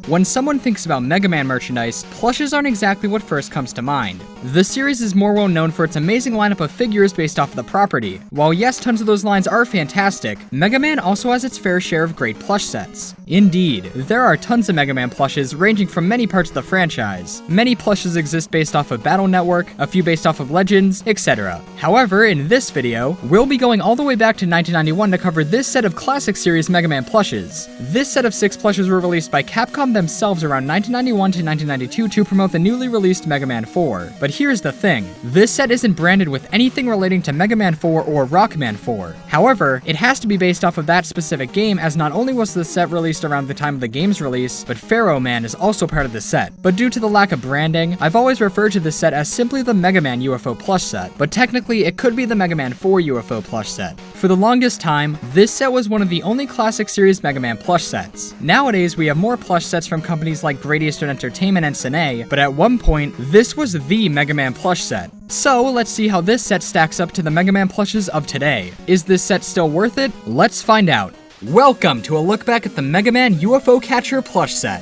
When someone thinks about Mega Man merchandise, plushes aren't exactly what first comes to mind. The series is more well known for its amazing lineup of figures based off of the property. While yes, tons of those lines are fantastic, Mega Man also has its fair share of great plush sets. Indeed, there are tons of Mega Man plushes ranging from many parts of the franchise. Many plushes exist based off of Battle Network, a few based off of Legends, etc. However, in this video, we'll be going all the way back to 1991 to cover this set of classic series Mega Man plushes. This set of 6 plushes were released by Capcom themselves around 1991 to 1992 to promote the newly released Mega Man 4. But here's the thing, this set isn't branded with anything relating to Mega Man 4 or Rockman 4. However, it has to be based off of that specific game, as not only was the set released around the time of the game's release, but Pharaoh Man is also part of the set. But due to the lack of branding, I've always referred to this set as simply the Mega Man UFO plush set, but technically it could be the Mega Man 4 UFO plush set. For the longest time, this set was one of the only classic series Mega Man plush sets. Nowadays, we have more plush sets from companies like Great Eastern Entertainment and Sine, but at one point, this was the Mega Man plush set. So, let's see how this set stacks up to the Mega Man plushes of today. Is this set still worth it? Let's find out. Welcome to a look back at the Mega Man UFO Catcher plush set.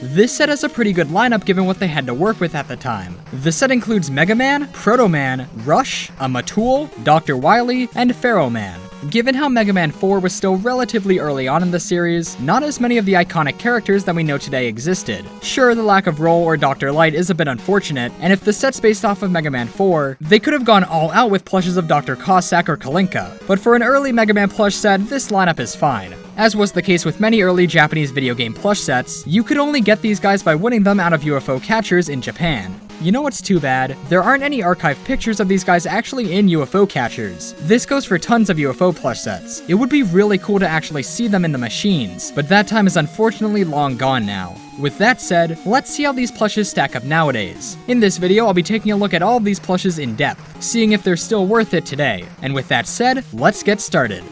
This set has a pretty good lineup given what they had to work with at the time. The set includes Mega Man, Proto Man, Rush, a Matul, Dr. Wily, and Pharaoh Man. Given how Mega Man 4 was still relatively early on in the series, not as many of the iconic characters that we know today existed. Sure, the lack of Roll or Dr. Light is a bit unfortunate, and if the set's based off of Mega Man 4, they could have gone all out with plushes of Dr. Cossack or Kalinka. But for an early Mega Man plush set, this lineup is fine. As was the case with many early Japanese video game plush sets, you could only get these guys by winning them out of UFO catchers in Japan. You know what's too bad? There aren't any archived pictures of these guys actually in UFO catchers. This goes for tons of UFO plush sets. It would be really cool to actually see them in the machines, but that time is unfortunately long gone now. With that said, let's see how these plushes stack up nowadays. In this video, I'll be taking a look at all of these plushes in depth, seeing if they're still worth it today. And with that said, let's get started.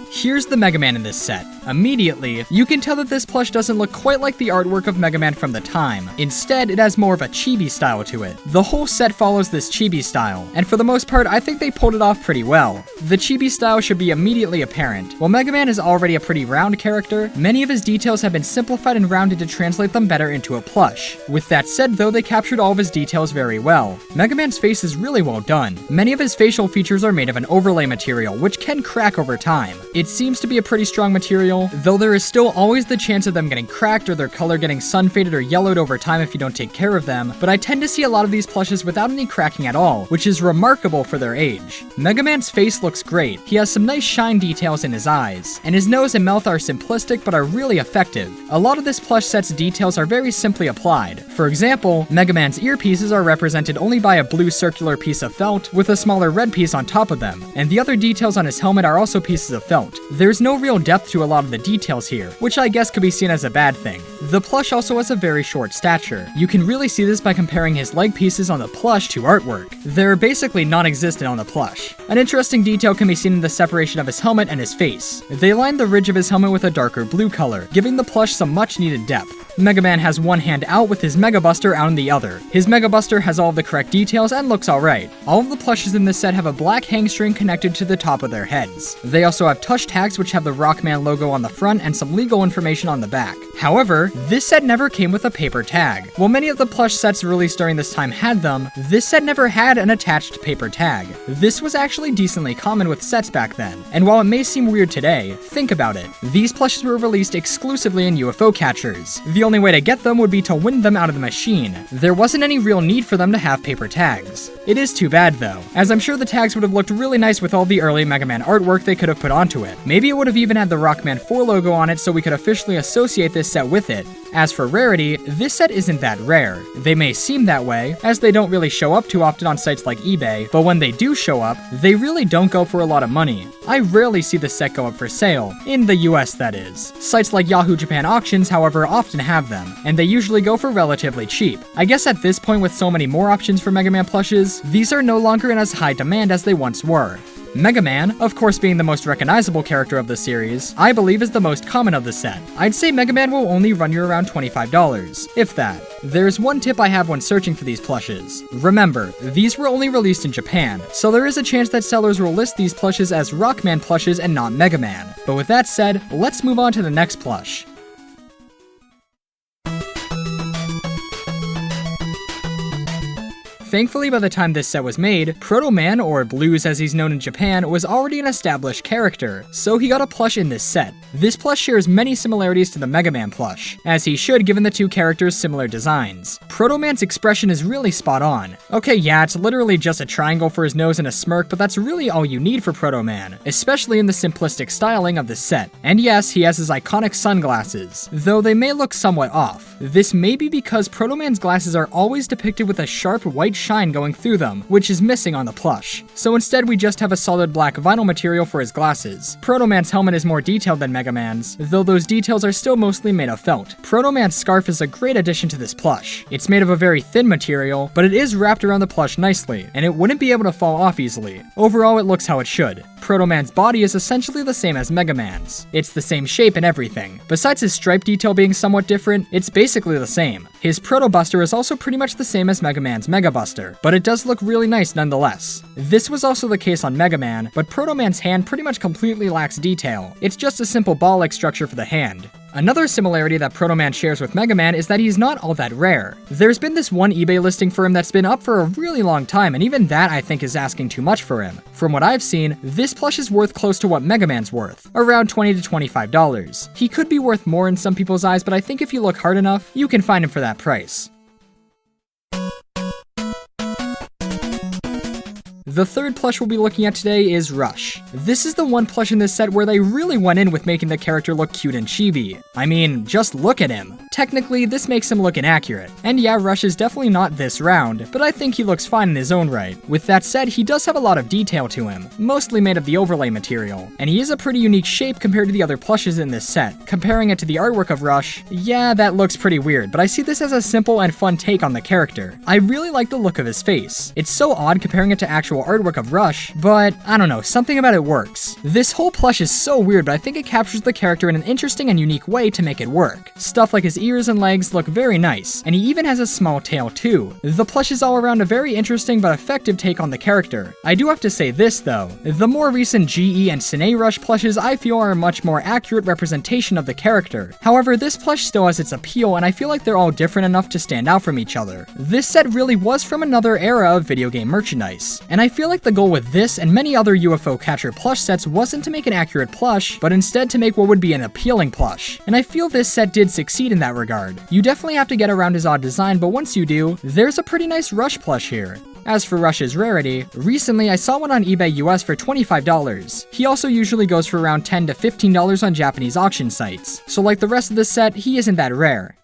Here's the Mega Man in this set. Immediately, you can tell that this plush doesn't look quite like the artwork of Mega Man from the time. Instead, it has more of a chibi style to it. The whole set follows this chibi style, and for the most part, I think they pulled it off pretty well. The chibi style should be immediately apparent. While Mega Man is already a pretty round character, many of his details have been simplified and rounded to translate them better into a plush. With that said though, they captured all of his details very well. Mega Man's face is really well done. Many of his facial features are made of an overlay material, which can crack over time. It seems to be a pretty strong material, though there is still always the chance of them getting cracked or their color getting sun-faded or yellowed over time if you don't take care of them, but I tend to see a lot of these plushes without any cracking at all, which is remarkable for their age. Mega Man's face looks great. He has some nice shine details in his eyes, and his nose and mouth are simplistic but are really effective. A lot of this plush set's details are very simply applied. For example, Mega Man's earpieces are represented only by a blue circular piece of felt with a smaller red piece on top of them, and the other details on his helmet are also pieces of felt. There's no real depth to a lot of the details here, which I guess could be seen as a bad thing. The plush also has a very short stature. You can really see this by comparing his leg pieces on the plush to artwork. They're basically non-existent on the plush. An interesting detail can be seen in the separation of his helmet and his face. They lined the ridge of his helmet with a darker blue color, giving the plush some much needed depth. Mega Man has one hand out with his Mega Buster out in the other. His Mega Buster has all of the correct details and looks alright. All of the plushes in this set have a black hang string connected to the top of their heads. They also have touch tags which have the Rockman logo on the front and some legal information on the back. However, this set never came with a paper tag. While many of the plush sets released during this time had them, this set never had an attached paper tag. This was actually decently common with sets back then, and while it may seem weird today, think about it. These plushes were released exclusively in UFO catchers. The only way to get them would be to win them out of the machine. There wasn't any real need for them to have paper tags. It is too bad though, as I'm sure the tags would have looked really nice with all the early Mega Man artwork they could have put onto it. Maybe it would have even had the Rockman 4 logo on it so we could officially associate this set with it. As for rarity, this set isn't that rare. They may seem that way, as they don't really show up too often on sites like eBay, but when they do show up, they really don't go for a lot of money. I rarely see the set go up for sale, in the US that is. Sites like Yahoo Japan Auctions, however, often have them, and they usually go for relatively cheap. I guess at this point with so many more options for Mega Man plushes, these are no longer in as high demand as they once were. Mega Man, of course being the most recognizable character of the series, I believe is the most common of the set. I'd say Mega Man will only run you around $25, if that. There's one tip I have when searching for these plushes. Remember, these were only released in Japan, so there is a chance that sellers will list these plushes as Rockman plushes and not Mega Man. But with that said, let's move on to the next plush. Thankfully, by the time this set was made, Proto Man, or Blues as he's known in Japan, was already an established character, so he got a plush in this set. This plush shares many similarities to the Mega Man plush, as he should given the two characters' similar designs. Proto Man's expression is really spot on. Okay, yeah, it's literally just a triangle for his nose and a smirk, but that's really all you need for Proto Man, especially in the simplistic styling of this set. And yes, he has his iconic sunglasses, though they may look somewhat off. This may be because Proto Man's glasses are always depicted with a sharp white shine going through them, which is missing on the plush. So instead we just have a solid black vinyl material for his glasses. Proto Man's helmet is more detailed than Mega Man's, though those details are still mostly made of felt. Proto Man's scarf is a great addition to this plush. It's made of a very thin material, but it is wrapped around the plush nicely, and it wouldn't be able to fall off easily. Overall, it looks how it should. Proto Man's body is essentially the same as Mega Man's. It's the same shape and everything. Besides his stripe detail being somewhat different, it's basically the same. His Proto Buster is also pretty much the same as Mega Man's Mega Buster, but it does look really nice nonetheless. This was also the case on Mega Man, but Proto Man's hand pretty much completely lacks detail. It's just a simple ball-like structure for the hand. Another similarity that Proto Man shares with Mega Man is that he's not all that rare. There's been this one eBay listing for him that's been up for a really long time, and even that I think is asking too much for him. From what I've seen, this plush is worth close to what Mega Man's worth, around $20 to $25. He could be worth more in some people's eyes, but I think if you look hard enough, you can find him for that price. The third plush we'll be looking at today is Rush. This is the one plush in this set where they really went in with making the character look cute and chibi. I mean, just look at him. Technically, this makes him look inaccurate. And yeah, Rush is definitely not this round, but I think he looks fine in his own right. With that said, he does have a lot of detail to him, mostly made of the overlay material. And he is a pretty unique shape compared to the other plushes in this set. Comparing it to the artwork of Rush, yeah, that looks pretty weird, but I see this as a simple and fun take on the character. I really like the look of his face. It's so odd comparing it to actual artwork of Rush, but I don't know, something about it works. This whole plush is so weird, but I think it captures the character in an interesting and unique way to make it work. Stuff like his ears and legs look very nice, and he even has a small tail too. The plush is all around a very interesting but effective take on the character. I do have to say this though, the more recent GE and Cine Rush plushes I feel are a much more accurate representation of the character. However, this plush still has its appeal, and I feel like they're all different enough to stand out from each other. This set really was from another era of video game merchandise, and I feel like the goal with this and many other UFO catcher plush sets wasn't to make an accurate plush, but instead to make what would be an appealing plush. And I feel this set did succeed in that regard. You definitely have to get around his odd design, but once you do, there's a pretty nice Rush plush here. As for Rush's rarity, recently I saw one on eBay US for $25. He also usually goes for around $10 to $15 on Japanese auction sites, so like the rest of the set, he isn't that rare.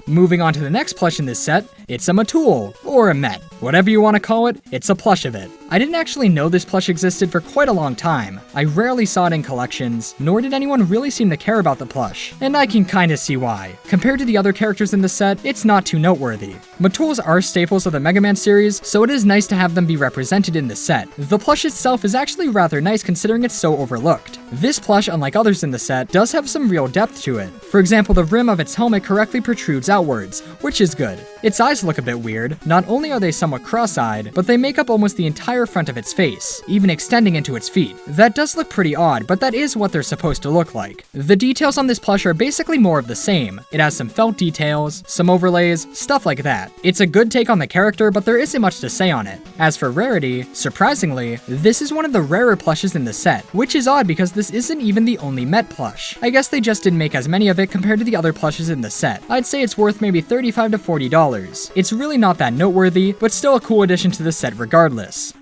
Moving on to the next plush in this set, it's a Matul, or a Met. Whatever you want to call it, it's a plush of it. I didn't actually know this plush existed for quite a long time. I rarely saw it in collections, nor did anyone really seem to care about the plush, and I can kinda see why. Compared to the other characters in the set, it's not too noteworthy. Matuls are staples of the Mega Man series, so it is nice to have them be represented in the set. The plush itself is actually rather nice considering it's so overlooked. This plush, unlike others in the set, does have some real depth to it. For example, the rim of its helmet correctly protrudes outwards, which is good. Its eyes look a bit weird. Not only are they somewhat cross-eyed, but they make up almost the entire front of its face, even extending into its feet. That does look pretty odd, but that is what they're supposed to look like. The details on this plush are basically more of the same. It has some felt details, some overlays, stuff like that. It's a good take on the character, but there isn't much to say on it. As for rarity, surprisingly, this is one of the rarer plushes in the set, which is odd because this isn't even the only Met plush. I guess they just didn't make as many of it compared to the other plushes in the set. I'd say it's worth maybe $35 to $40. It's really not that noteworthy, but still a cool addition to the set regardless.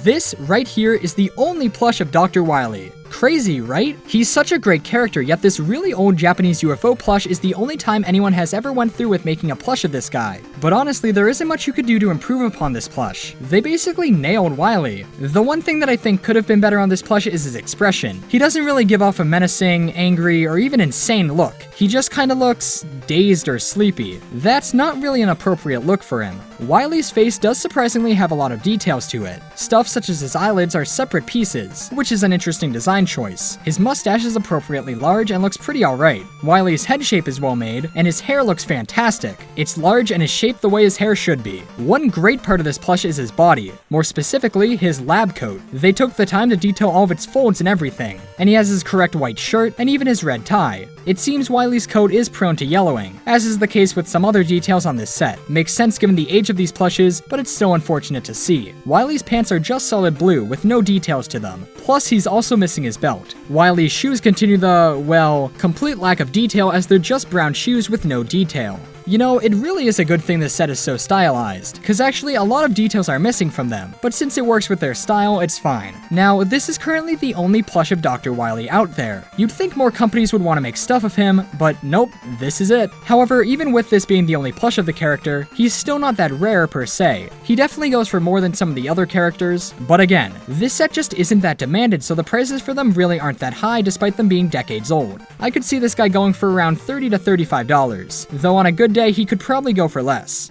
This right here is the only plush of Dr. Wily. Crazy, right? He's such a great character, yet this really old Japanese UFO plush is the only time anyone has ever went through with making a plush of this guy. But honestly, there isn't much you could do to improve upon this plush. They basically nailed Wily. The one thing that I think could have been better on this plush is his expression. He doesn't really give off a menacing, angry, or even insane look. He just kinda looks dazed or sleepy. That's not really an appropriate look for him. Wily's face does surprisingly have a lot of details to it. Stuff such as his eyelids are separate pieces, which is an interesting design choice. His mustache is appropriately large and looks pretty alright. Wily's head shape is well made, and his hair looks fantastic. It's large and is shaped the way his hair should be. One great part of this plush is his body, more specifically his lab coat. They took the time to detail all of its folds and everything, and he has his correct white shirt and even his red tie. It seems Wily's coat is prone to yellowing, as is the case with some other details on this set. Makes sense given the age of these plushes, but it's still unfortunate to see. Wily's pants are just solid blue with no details to them. Plus, he's also missing his belt. Wily's shoes continue the, well, complete lack of detail as they're just brown shoes with no detail. You know, it really is a good thing this set is so stylized, cause actually a lot of details are missing from them, but since it works with their style, it's fine. Now, this is currently the only plush of Dr. Wily out there. You'd think more companies would want to make stuff of him, but nope, this is it. However, even with this being the only plush of the character, he's still not that rare per se. He definitely goes for more than some of the other characters, but again, this set just isn't that demanded, so the prices for them really aren't that high despite them being decades old. I could see this guy going for around $30 to $35, though on a good day, he could probably go for less.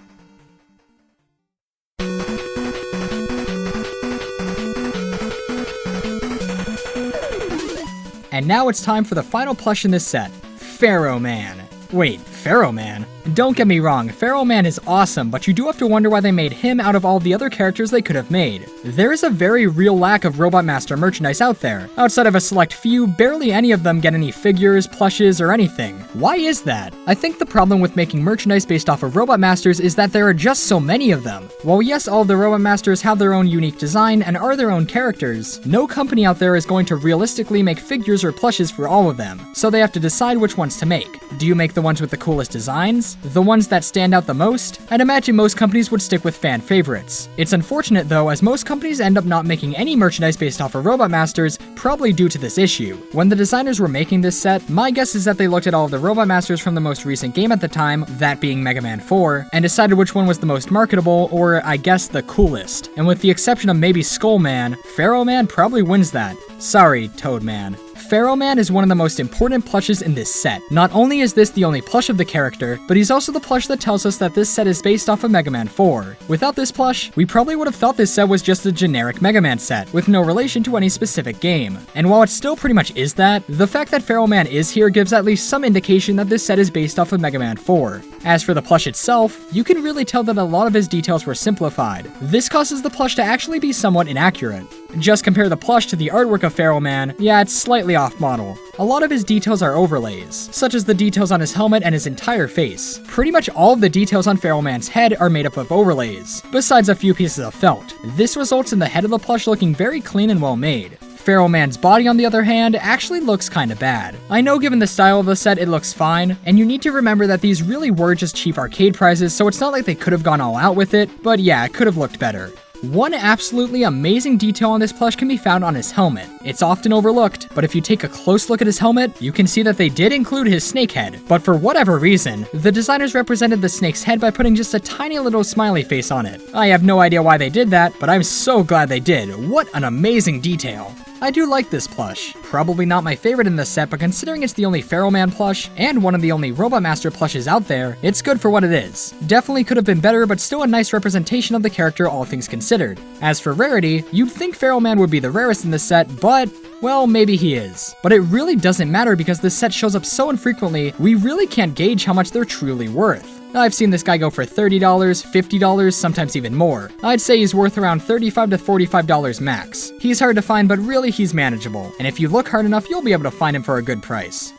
And now it's time for the final plush in this set, Pharaoh Man. Wait, Pharaoh Man? Don't get me wrong, Pharaoh Man is awesome, but you do have to wonder why they made him out of all the other characters they could have made. There is a very real lack of Robot Master merchandise out there. Outside of a select few, barely any of them get any figures, plushes, or anything. Why is that? I think the problem with making merchandise based off of Robot Masters is that there are just so many of them. While yes, all of the Robot Masters have their own unique design and are their own characters, no company out there is going to realistically make figures or plushes for all of them, so they have to decide which ones to make. Do you make the ones with the coolest designs? The ones that stand out the most? I'd imagine most companies would stick with fan favorites. It's unfortunate though, as most companies end up not making any merchandise based off of Robot Masters, probably due to this issue. When the designers were making this set, my guess is that they looked at all of the Robot Masters from the most recent game at the time, that being Mega Man 4, and decided which one was the most marketable, or I guess the coolest. And with the exception of maybe Skull Man, Pharaoh Man probably wins that. Sorry, Toad Man. Pharaoh Man is one of the most important plushes in this set. Not only is this the only plush of the character, but he's also the plush that tells us that this set is based off of Mega Man 4. Without this plush, we probably would have thought this set was just a generic Mega Man set, with no relation to any specific game. And while it still pretty much is that, the fact that Pharaoh Man is here gives at least some indication that this set is based off of Mega Man 4. As for the plush itself, you can really tell that a lot of his details were simplified. This causes the plush to actually be somewhat inaccurate. Just compare the plush to the artwork of Pharaoh Man, yeah, it's slightly off model. A lot of his details are overlays, such as the details on his helmet and his entire face. Pretty much all of the details on Pharaoh Man's head are made up of overlays, besides a few pieces of felt. This results in the head of the plush looking very clean and well made. Pharaoh Man's body, on the other hand, actually looks kinda bad. I know given the style of the set, it looks fine, and you need to remember that these really were just cheap arcade prizes, so it's not like they could have gone all out with it, but yeah, it could have looked better. One absolutely amazing detail on this plush can be found on his helmet. It's often overlooked, but if you take a close look at his helmet, you can see that they did include his snake head. But for whatever reason, the designers represented the snake's head by putting just a tiny little smiley face on it. I have no idea why they did that, but I'm so glad they did. What an amazing detail. I do like this plush. Probably not my favorite in this set, but considering it's the only Pharaoh Man plush, and one of the only Robot Master plushes out there, it's good for what it is. Definitely could have been better, but still a nice representation of the character all things considered. As for rarity, you'd think Pharaoh Man would be the rarest in this set, but well, maybe he is. But it really doesn't matter because this set shows up so infrequently, we really can't gauge how much they're truly worth. I've seen this guy go for $30, $50, sometimes even more. I'd say he's worth around $35 to $45 max. He's hard to find, but really he's manageable, and if you look hard enough, you'll be able to find him for a good price.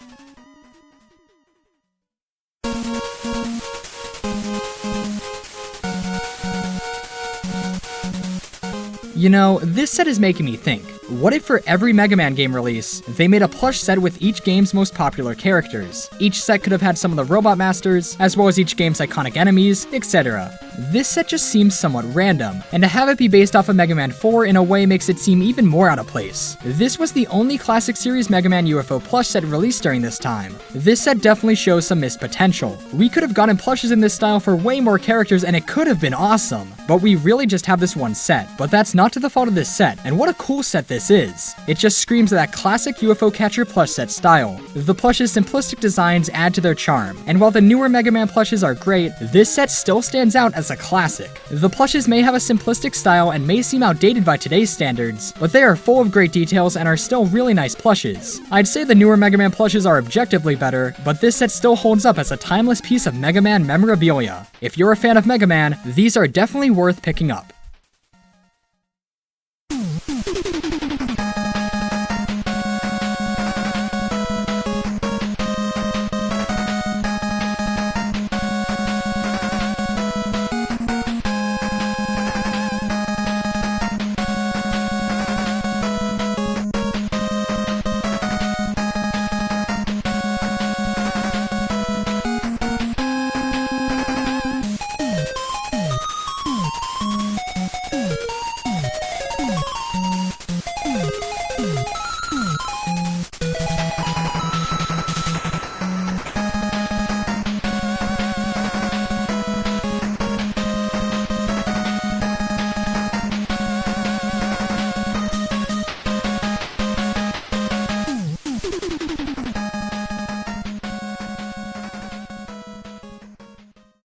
You know, this set is making me think. What if for every Mega Man game release, they made a plush set with each game's most popular characters? Each set could have had some of the Robot Masters, as well as each game's iconic enemies, etc. This set just seems somewhat random, and to have it be based off of Mega Man 4 in a way makes it seem even more out of place. This was the only Classic Series Mega Man UFO plush set released during this time. This set definitely shows some missed potential. We could have gotten plushes in this style for way more characters and it could have been awesome. But we really just have this one set. But that's not to the fault of this set, and what a cool set this is. It just screams that classic UFO catcher plush set style. The plush's simplistic designs add to their charm, and while the newer Mega Man plushes are great, this set still stands out as a classic. The plushes may have a simplistic style and may seem outdated by today's standards, but they are full of great details and are still really nice plushes. I'd say the newer Mega Man plushes are objectively better, but this set still holds up as a timeless piece of Mega Man memorabilia. If you're a fan of Mega Man, these are definitely worth picking up.